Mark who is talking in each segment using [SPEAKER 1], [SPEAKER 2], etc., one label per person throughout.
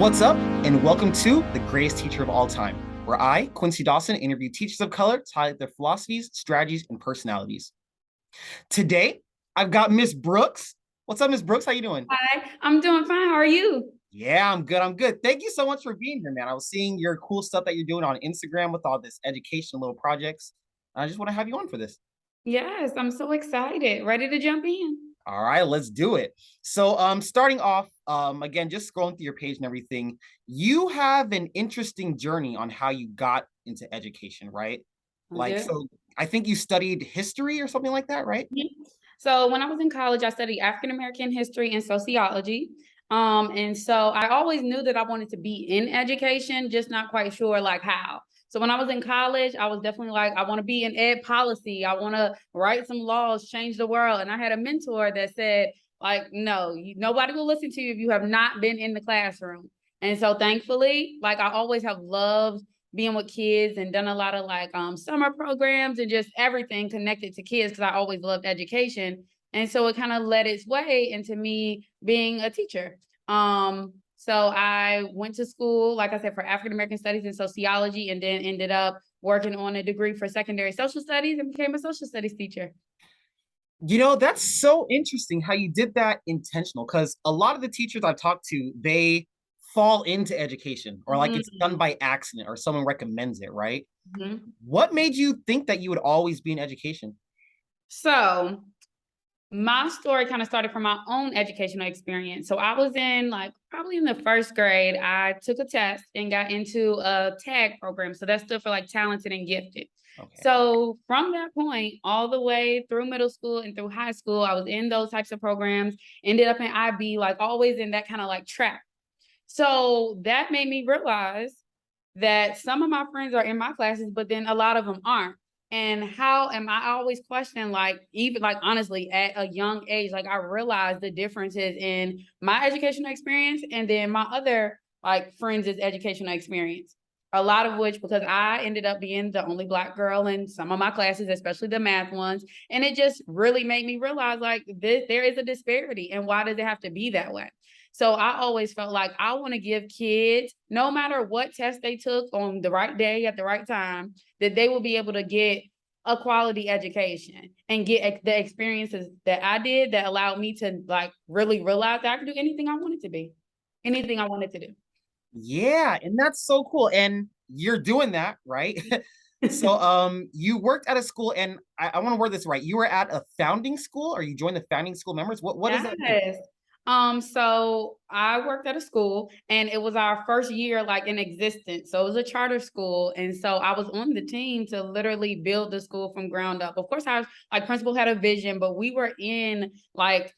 [SPEAKER 1] What's up, and welcome to The Greatest Teacher of All Time, where I, Quincy Dawson, interview teachers of color to highlight their philosophies, strategies, and personalities. Today, I've got Miss Brooks. What's up, Miss Brooks? How you doing?
[SPEAKER 2] Hi, I'm doing fine. How are you?
[SPEAKER 1] Yeah, I'm good. I'm good. Thank you so much for being here, man. I was seeing your cool stuff that you're doing on Instagram with all this education, little projects. I just want to have you on for this.
[SPEAKER 2] Yes, I'm so excited. Ready to jump in.
[SPEAKER 1] All right, let's do it. So, starting off, again, just scrolling through your page and everything, you have an interesting journey on how you got into education, right?
[SPEAKER 2] I
[SPEAKER 1] Like,
[SPEAKER 2] do.
[SPEAKER 1] so I think you studied history or something like that, right?
[SPEAKER 2] Mhm. So when I was in college, I studied African American history and sociology. And so I always knew that I wanted to be in education, just not quite sure like how. So when I was in college, I was definitely like, I want to be in ed policy. I want to write some laws, change the world. And I had a mentor that said, like, no, nobody will listen to you if you have not been in the classroom. And so thankfully, like I always have loved being with kids and done a lot of like summer programs and just everything connected to kids because I always loved education. And so it kind of led its way into me being a teacher. So I went to school, like I said, for African American studies and sociology, and then ended up working on a degree for secondary social studies and became a social studies teacher.
[SPEAKER 1] That's so interesting how you did that intentional because a lot of the teachers I've talked to, they fall into education or like it's done by accident or someone recommends it, right?
[SPEAKER 2] Mhm.
[SPEAKER 1] What made you think that you would always be in education?
[SPEAKER 2] So my story kind of started from my own educational experience. So I was in like probably in the first grade, I took a test and got into a tag program. So that stood for like talented and gifted.
[SPEAKER 1] Okay.
[SPEAKER 2] So from that point, all the way through middle school and through high school, I was in those types of programs, ended up in IB, like always in that kind of like track. So that made me realize that some of my friends are in my classes, but then a lot of them aren't. And how am I always questioning, like, even like honestly, at a young age, like I realized the differences in my educational experience and then my other like friends' educational experience. A lot of which because I ended up being the only Black girl in some of my classes, especially the math ones. And it just really made me realize like there is a disparity. And why does it have to be that way? So I always felt like I want to give kids, no matter what test they took on the right day at the right time, that they will be able to get a quality education and get the experiences that I did that allowed me to like really realize that I could do anything I wanted to be, anything I wanted to do.
[SPEAKER 1] Yeah, and that's so cool. And you're doing that, right? So you worked at a school and I want to word this right. You were at a founding school or you joined the founding school members? What does that mean?
[SPEAKER 2] Yes. So I worked at a school and it was our first year like in existence. So it was a charter school. And so I was on the team to literally build the school from ground up. Of course, our like principal had a vision, but we were in like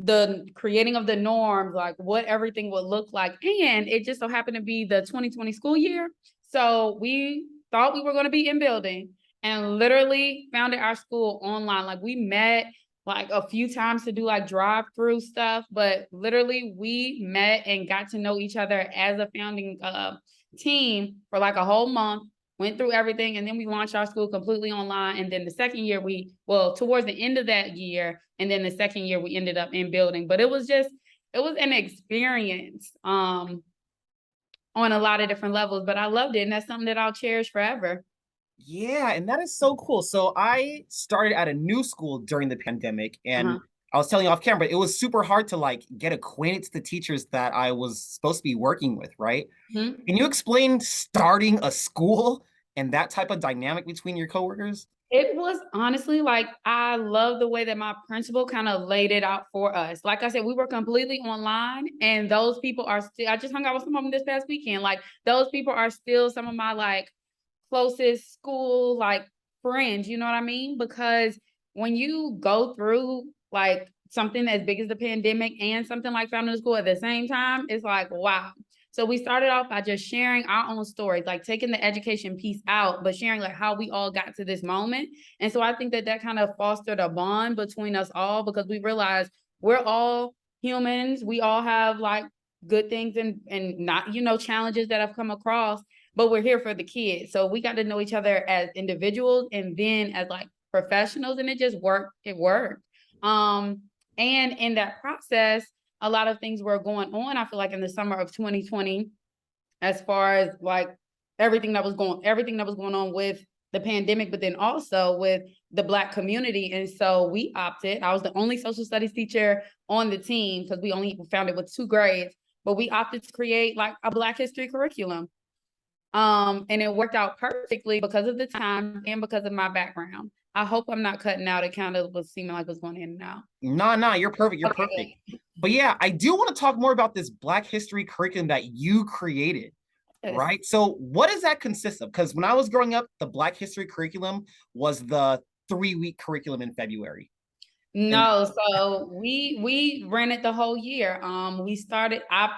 [SPEAKER 2] the creating of the norms, like what everything would look like. And it just so happened to be the 2020 school year. So we thought we were going to be in building and literally founded our school online. Like we met like a few times to do like drive through stuff, but literally we met and got to know each other as a founding team for like a whole month, went through everything, and then we launched our school completely online. And then the second year, towards the end of that year, and then the second year, we ended up in building. But it was an experience on a lot of different levels, but I loved it. And that's something that I'll cherish forever.
[SPEAKER 1] Yeah, and that is so cool. So I started at a new school during the pandemic and
[SPEAKER 2] Uh-huh.
[SPEAKER 1] I was telling you off camera, it was super hard to like get acquainted to the teachers that I was supposed to be working with, right?
[SPEAKER 2] Mhm.
[SPEAKER 1] Can you explain starting a school and that type of dynamic between your coworkers?
[SPEAKER 2] It was honestly like I love the way that my principal kind of laid it out for us. Like I said, we were completely online, and those people are still. I just hung out with some of them this past weekend. Like those people are still some of my like closest school like friends. You know what I mean? Because when you go through like something as big as the pandemic and something like founding a school at the same time, it's like wow. So we started off by just sharing our own stories, like taking the education piece out, but sharing like how we all got to this moment. And so I think that that kind of fostered a bond between us all because we realized we're all humans. We all have like good things and not, challenges that have come across, but we're here for the kids. So we got to know each other as individuals and then as like professionals, and it just worked. It worked. And in that process, a lot of things were going on, I feel like in the summer of 2020, as far as like everything that was going on with the pandemic, but then also with the Black community. And so we opted, I was the only social studies teacher on the team because we only found it with 2 grades, but we opted to create like a Black history curriculum. And it worked out perfectly because of the time and because of my background. I hope I'm not cutting out. It kind of was seeming like it was going in and out.
[SPEAKER 1] Nah, you're perfect. You're perfect.
[SPEAKER 2] Okay.
[SPEAKER 1] But yeah, I do want to talk more about this Black history curriculum that you created,
[SPEAKER 2] Yes.
[SPEAKER 1] right? So what does that consist of? Because when I was growing up, the Black history curriculum was the 3-week curriculum in February. And
[SPEAKER 2] No, so we ran it the whole year. I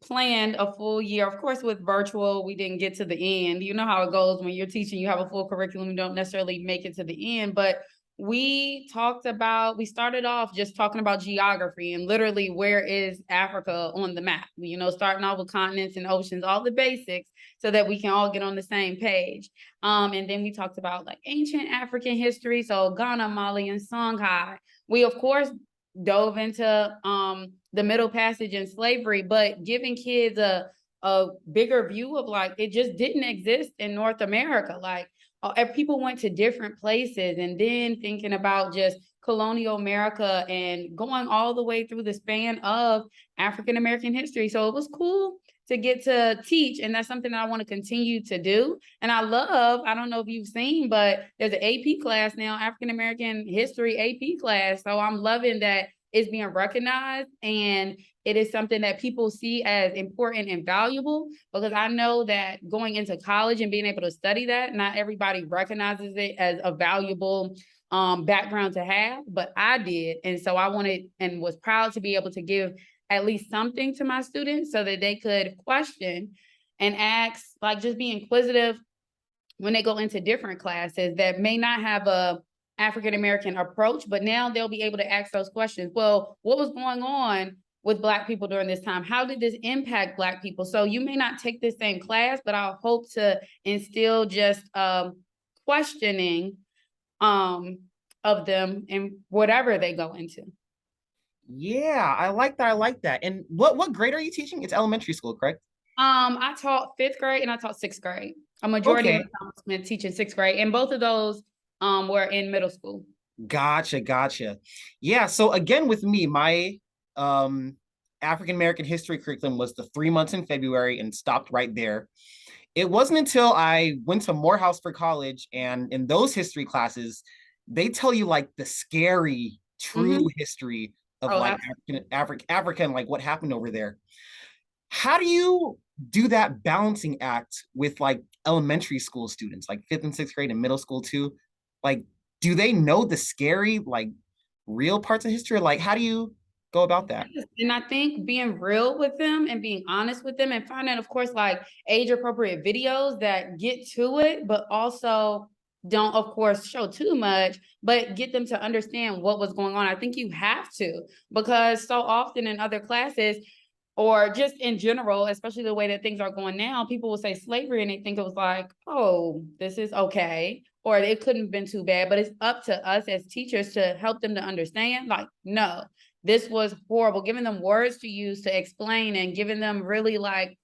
[SPEAKER 2] planned a full year. Of course, with virtual, we didn't get to the end. You know how it goes when you're teaching, you have a full curriculum, you don't necessarily make it to the end. But we started off just talking about geography and literally where is Africa on the map, starting off with continents and oceans, all the basics, so that we can all get on the same page. And then we talked about like ancient African history, so Ghana, Mali, and Songhai. We, of course, dove into the Middle Passage and slavery, but giving kids a bigger view of like it just didn't exist in North America. Like people went to different places, and then thinking about just colonial America and going all the way through the span of African American history. So it was cool to get to teach, and that's something that I want to continue to do. And I don't know if you've seen, but there's an AP class now, African American History AP class. So I'm loving that it's being recognized, and it is something that people see as important and valuable, because I know that going into college and being able to study that, not everybody recognizes it as a valuable background to have, but I did. And so I wanted and was proud to be able to give at least something to my students so that they could question and ask, like just be inquisitive when they go into different classes that may not have a African American approach, but now they'll be able to ask those questions. Well, what was going on with Black people during this time? How did this impact Black people? So you may not take this same class, but I'll hope to instill just questioning of them in whatever they go into.
[SPEAKER 1] yeah, I like that. I like that. And what grade are you teaching? It's elementary school, correct?
[SPEAKER 2] I taught 5th grade and I taught 6th grade. A majority of
[SPEAKER 1] Okay.
[SPEAKER 2] the time I spent teaching 6th grade, and both of those were in middle school.
[SPEAKER 1] Gotcha. Yeah, so again with me, my African American history curriculum was the 3 months in February and stopped right there. It wasn't until I went to Morehouse for college, and in those history classes, they tell you like the scary, true
[SPEAKER 2] Mm-hmm.
[SPEAKER 1] history of
[SPEAKER 2] Oh,
[SPEAKER 1] like Africa and like what happened over there. How do you do that balancing act with like elementary school students, like 5th and 6th grade and middle school too? Like, do they know the scary, like real parts of history? Like, how do you go about that?
[SPEAKER 2] yes. And I think being real with them and being honest with them and finding, of course, like age appropriate videos that get to it, but also don't, of course, show too much, but get them to understand what was going on. I think you have to, because so often in other classes, or just in general, especially the way that things are going now, people will say slavery and they think it was like, oh, this is okay, or it couldn't have been too bad. But it's up to us as teachers to help them to understand, like, no, this was horrible, giving them words to use to explain and giving them really like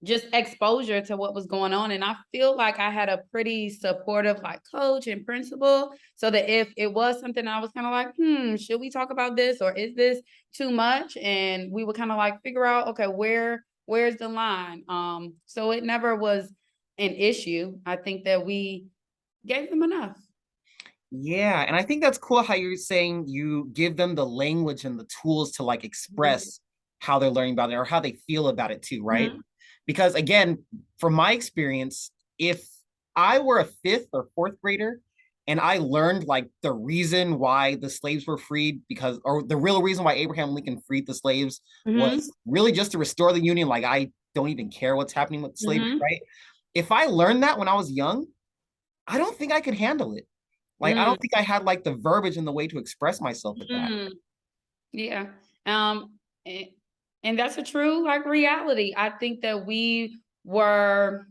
[SPEAKER 2] just exposure to what was going on. And I feel like I had a pretty supportive like coach and principal, so that if it was something I was kind of like, should we talk about this, or is this too much? And we would kind of like figure out, okay, where's the line? So it never was an issue. I think that we gave them enough.
[SPEAKER 1] Yeah, and I think that's cool how you're saying you give them the language and the tools to like express how they're learning about it or how they feel about it too, right?
[SPEAKER 2] Mhm.
[SPEAKER 1] Because again, from my experience, if I were a 5th or 4th grader and I learned like the reason why the slaves were freed, because or the real reason why Abraham Lincoln freed the slaves
[SPEAKER 2] Mhm.
[SPEAKER 1] was really just to restore the Union, like I don't even care what's happening with slavery,
[SPEAKER 2] Mhm.
[SPEAKER 1] right? If I learned that when I was young, I don't think I could handle it. Like I
[SPEAKER 2] Mm.
[SPEAKER 1] don't think I had like the verbiage and the way to express myself with that.
[SPEAKER 2] Mm. Yeah. And, and that's a true like reality. I think that were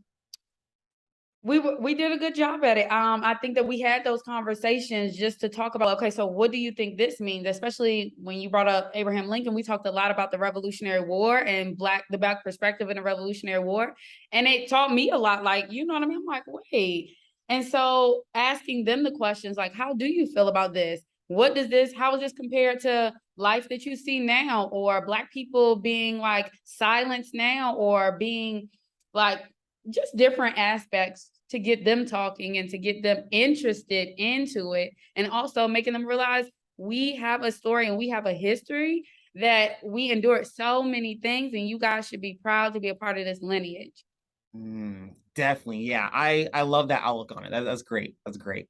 [SPEAKER 2] We did a good job at it. I think that we had those conversations just to talk about, okay, so what do you think this means? Especially when you brought up Abraham Lincoln, we talked a lot about the Revolutionary War and the Black perspective in the Revolutionary War. And it taught me a lot, like, you know what I mean? I'm like, wait. And so asking them the questions like, how do you feel about this? How is this compared to life that you see now? Or Black people being like silenced now, or being like just different aspects to get them talking and to get them interested into it, and also making them realize we have a story and we have a history, that we endured so many things, and you guys should be proud to be a part of this lineage.
[SPEAKER 1] Definitely. Yeah. I love that outlook on it. That's great. That's great.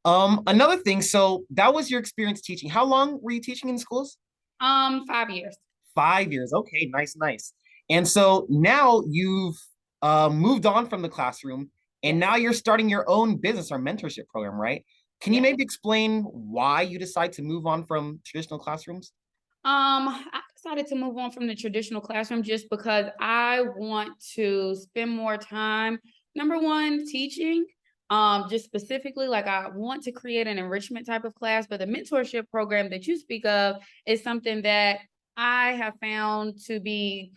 [SPEAKER 1] Another thing, so that was your experience teaching. How long were you teaching in schools?
[SPEAKER 2] 5 years.
[SPEAKER 1] 5 years. Okay, nice, nice. And so now you've moved on from the classroom and
[SPEAKER 2] Yes.
[SPEAKER 1] now you're starting your own business or mentorship program, right? Can you
[SPEAKER 2] Yes.
[SPEAKER 1] maybe explain why you decide to move on from traditional classrooms?
[SPEAKER 2] I decided to move on from the traditional classroom just because I want to spend more time, number one, teaching. Just specifically, like I want to create an enrichment type of class, but the mentorship program that you speak of is something that I have found to be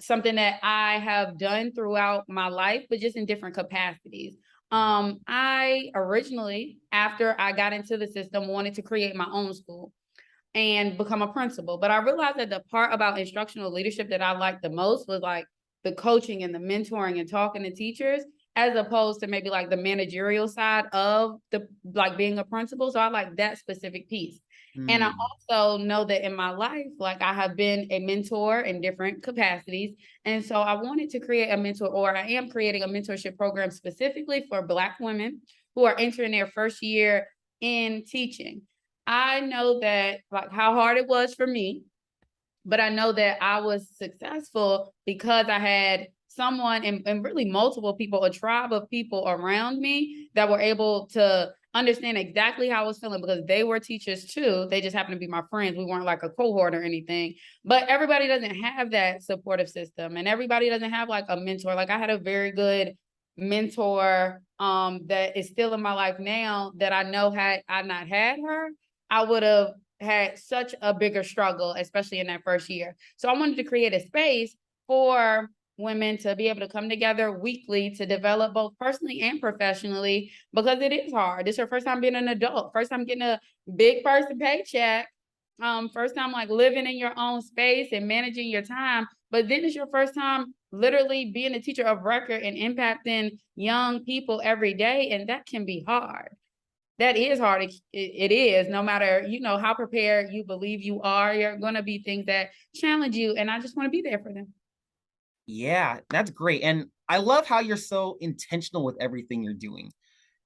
[SPEAKER 2] something that I have done throughout my life, but just in different capacities. I originally, after I got into the system, wanted to create my own school and become a principal. But I realized that the part about instructional leadership that I liked the most was like the coaching and the mentoring and talking to teachers, as opposed to maybe like the managerial side of the like being a principal. So I like that specific piece. And I
[SPEAKER 1] Hmm.
[SPEAKER 2] also know that in my life, like I have been a mentor in different capacities. And so I wanted to create a mentor, or I am creating a mentorship program specifically for Black women who are entering their first year in teaching. I know that like how hard it was for me, but I know that I was successful because I had someone, and really multiple people, a tribe of people around me that were able to understand exactly how I was feeling, because they were teachers too. They just happened to be my friends. We weren't like a cohort or anything. But everybody doesn't have that supportive system, and everybody doesn't have like a mentor. Like I had a very good mentor that is still in my life now, that I know had I not had her, I would have had such a bigger struggle, especially in that first year. So I wanted to create a space for women to be able to come together weekly to develop both personally and professionally, because it is hard. It's your first time being an adult, first time getting a big person paycheck, first time like living in your own space and managing your time. But then it's your first time literally being a teacher of record and impacting young people every day. And that can be hard. That is hard. It is, no matter, how prepared you believe you are, you're going to be things that challenge you. And I just want to be there for them.
[SPEAKER 1] Yeah, that's great. And I love how you're so intentional with everything you're doing,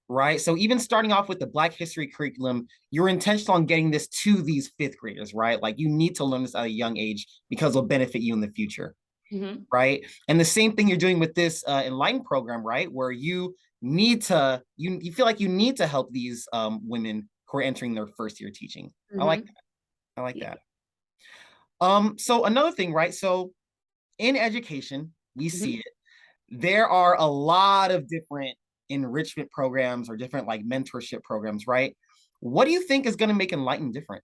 [SPEAKER 1] right? So even starting off with the Black History curriculum, you're intentional on getting this to these fifth graders, right? Like you need to learn this at a young age because it'll benefit you in the future,
[SPEAKER 2] Mhm.
[SPEAKER 1] right? And the same thing you're doing with this Enlighten program, right? Where you feel like you need to help these women who are entering their first year teaching. I like
[SPEAKER 2] Mhm.
[SPEAKER 1] that. I like
[SPEAKER 2] Yeah.
[SPEAKER 1] that. So another thing, right? So in education, we see
[SPEAKER 2] Mhm.
[SPEAKER 1] it. There are a lot of different enrichment programs or different like mentorship programs, right? What do you think is going to make Enlighten different?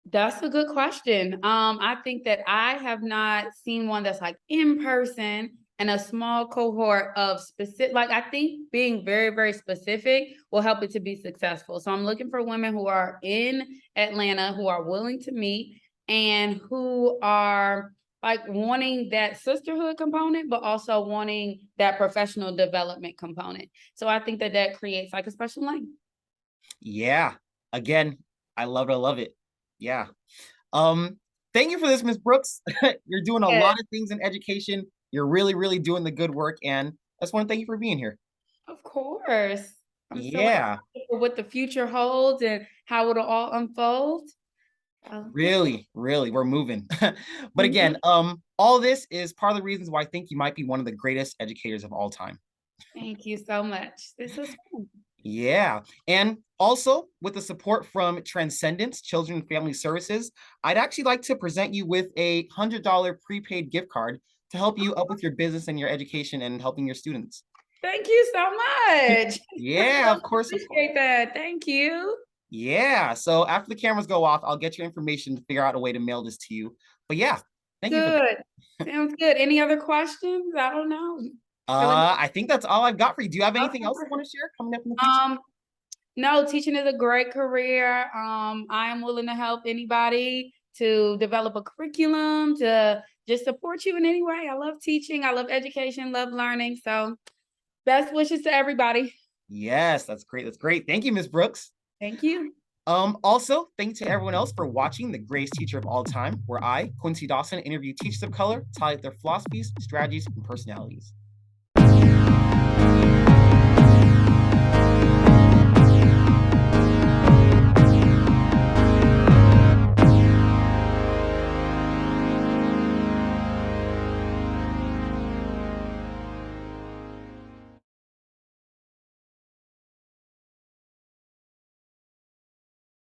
[SPEAKER 2] That's a good question. I think that I have not seen one that's like in person and a small cohort of specific, like I think being very, very specific will help it to be successful. So I'm looking for women who are in Atlanta, who are willing to meet, and who are like wanting that sisterhood component, but also wanting that professional development component. So I think that that creates like a special lane.
[SPEAKER 1] Yeah. Again, I love it. I love it. Yeah. Um, Thank you for this, Miss Brooks. You're doing a
[SPEAKER 2] Yeah.
[SPEAKER 1] lot of things in education. You're really, really doing the good work. And I just want to thank you for being here.
[SPEAKER 2] Of course. I'm so
[SPEAKER 1] Yeah,
[SPEAKER 2] excited for what the future holds and how it'll all unfold. Yeah.
[SPEAKER 1] really, really, we're moving. But
[SPEAKER 2] Mhm.
[SPEAKER 1] again, all this is part of the reasons why I think you might be one of the greatest educators of all time.
[SPEAKER 2] Thank you so much. This was fun.
[SPEAKER 1] Yeah. And also, with the support from Transcendence Children and Family Services, I'd actually like to present you with a $100 prepaid gift card to help you up with your business and your education and helping your students.
[SPEAKER 2] Thank you so much.
[SPEAKER 1] Yeah, of course, of course.
[SPEAKER 2] Appreciate that. Thank you.
[SPEAKER 1] Yeah. So after the cameras go off, I'll get your information to figure out a way to mail this to you. But yeah, thank you for that.
[SPEAKER 2] Good. Sounds good. Any other questions? I don't know.
[SPEAKER 1] I think that's all I've got for you. Do you have anything else you
[SPEAKER 2] Okay.
[SPEAKER 1] want to share coming up in the future?
[SPEAKER 2] No, teaching is a great career. I am willing to help anybody to develop a curriculum, to just support you in any way. I love teaching, I love education, love learning. So best wishes to everybody.
[SPEAKER 1] Yes, that's great. That's great. Thank you, Ms. Brooks.
[SPEAKER 2] Thank you.
[SPEAKER 1] Also, thank you to everyone else for watching The Greatest Teacher of All Time, where I, Quincy Dawson, interview teachers of color to highlight their philosophies, strategies, and personalities.